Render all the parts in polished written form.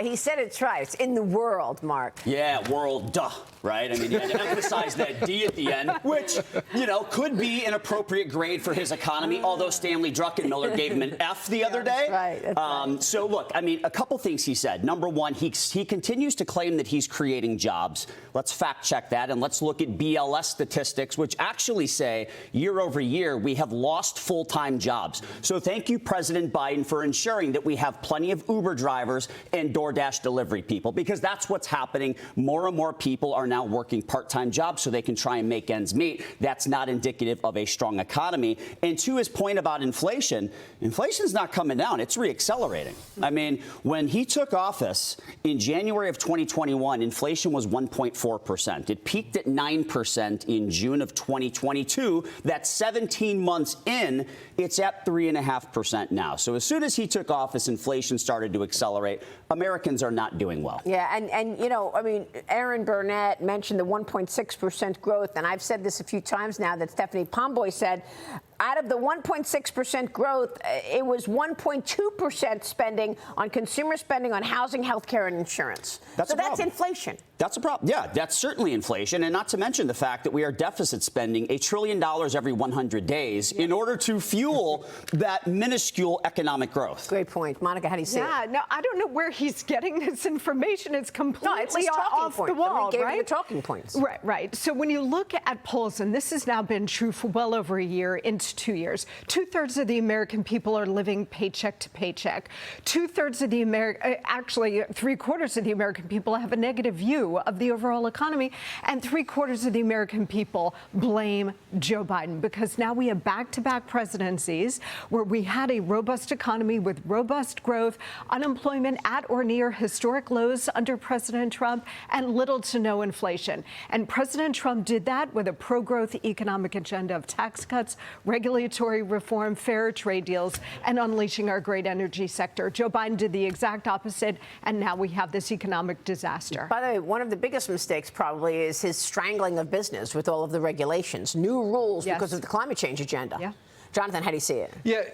He said it's right. It's in the world, Mark. Yeah, world, duh, right? I mean, you had to emphasize that D at the end, which, could be an appropriate grade for his economy, although Stanley Druckenmiller gave him an F the other day. That's right. So, look, I mean, a couple things he said. Number one, he continues to claim that he's creating jobs. Let's fact check that, and let's look at BLS statistics, which actually say year over year we have lost full-time jobs. So thank you, President Biden, for ensuring that we have plenty of Uber drivers and DoorDash delivery people, because that's what's happening. More and more people are now working part-time jobs so they can try and make ends meet. That's not indicative of a strong economy. And to his point about inflation, inflation's not coming down. It's reaccelerating. I mean, when he took office in January of 2021, inflation was 1.4%. It peaked at 9% in June of 2022. That's 17 months in. It's at 3.5% now. So as soon as he took office, inflation started to accelerate. Americans are not doing well. Yeah, and I mean, Aaron Burnett mentioned the 1.6% growth, and I've said this a few times now that Stephanie Pomboy said out of the 1.6% growth, it was 1.2% spending on consumer spending on housing, healthcare, and insurance. That's inflation. That's a problem. Yeah, that's certainly inflation. And not to mention the fact that we are deficit spending $1 trillion every 100 days in order to fuel that minuscule economic growth. Great point. Monica, how do you see it? Yeah, no, I don't know where he's getting this information. It's completely off the wall, right? The talking points. Right. So when you look at polls, and this has now been true for well over a year, into 2 years, 2/3 of the American people are living paycheck to paycheck. 2/3 of the actually 3/4 of the American people have a negative view of the overall economy, and 3/4 of the American people blame Joe Biden, because now we have back-to-back presidencies where we had a robust economy with robust growth, unemployment at or near historic lows under President Trump, and little to no inflation. And President Trump did that with a pro-growth economic agenda of tax cuts, regulatory reform, fair trade deals, and unleashing our great energy sector. Joe Biden did the exact opposite, and now we have this economic disaster. By the way, one of the biggest mistakes probably is his strangling of business with all of the regulations, new rules because of the climate change agenda. Yeah. Jonathan, how do you see it? Yeah,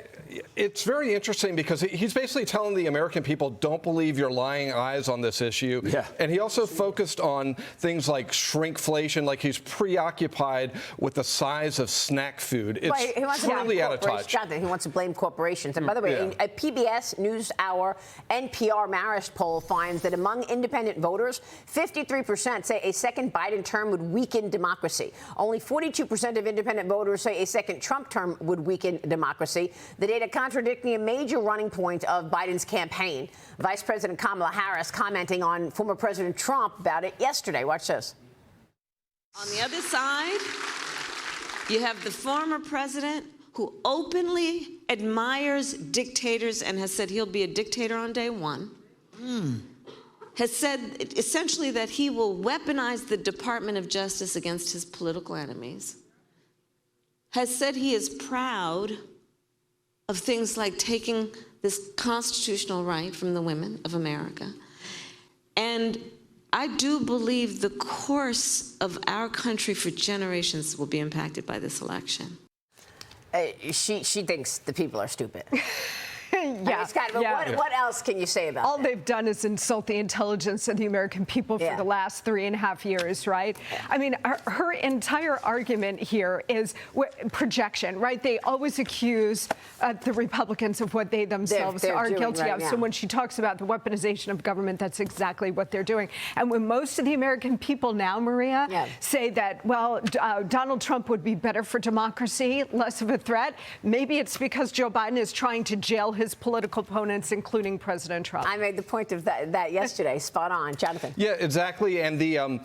it's very interesting because he's basically telling the American people, don't believe your lying eyes on this issue. Yeah. And he also focused on things like shrinkflation, like he's preoccupied with the size of snack food. It's truly out of touch. Jonathan, he wants to blame corporations. And by the way, a PBS NewsHour NPR Marist poll finds that among independent voters, 53% say a second Biden term would weaken democracy. Only 42% of independent voters say a second Trump term would weaken democracy. The data contradicting a major running point of Biden's campaign. Vice President Kamala Harris commenting on former President Trump about it yesterday. Watch this. On the other side, you have the former president who openly admires dictators and has said he'll be a dictator on day one. Has said essentially that he will weaponize the Department of Justice against his political enemies. Has said he is proud of things like taking this constitutional right from the women of America. And I do believe the course of our country for generations will be impacted by this election. She thinks the people are stupid. What else can you say about All that? they've done is insult the intelligence of the American people for the last 3.5 years, right? I mean, her entire argument here is projection, right? They always accuse the Republicans of what they themselves are guilty of. So when she talks about the weaponization of government, that's exactly what they're doing. And when most of the American people now, Maria, say that, well, Donald Trump would be better for democracy, less of a threat, maybe it's because Joe Biden is trying to jail his political opponents, including President Trump. I made the point of that yesterday. Spot on. Jonathan. Yeah, exactly. And the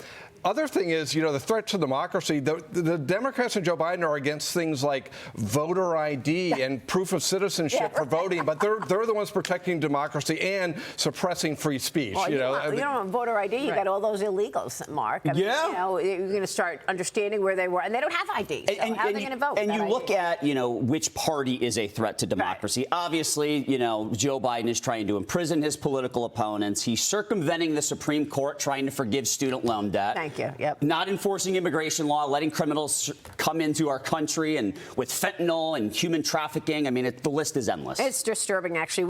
other thing is, the threat to democracy, the Democrats and Joe Biden are against things like voter ID and proof of citizenship for voting, but they're the ones protecting democracy and suppressing free speech. Well, you don't want voter ID. You got all those illegals, Mark. I mean, you're going to start understanding where they were, and they don't have ID. So how are they going to vote? And you look at, which party is a threat to democracy. Obviously, Joe Biden is trying to imprison his political opponents. He's circumventing the Supreme Court, trying to forgive student loan debt. Thank you. Yep. Not enforcing immigration law, letting criminals come into our country, and with fentanyl and human trafficking. I mean, the list is endless. It's disturbing, actually.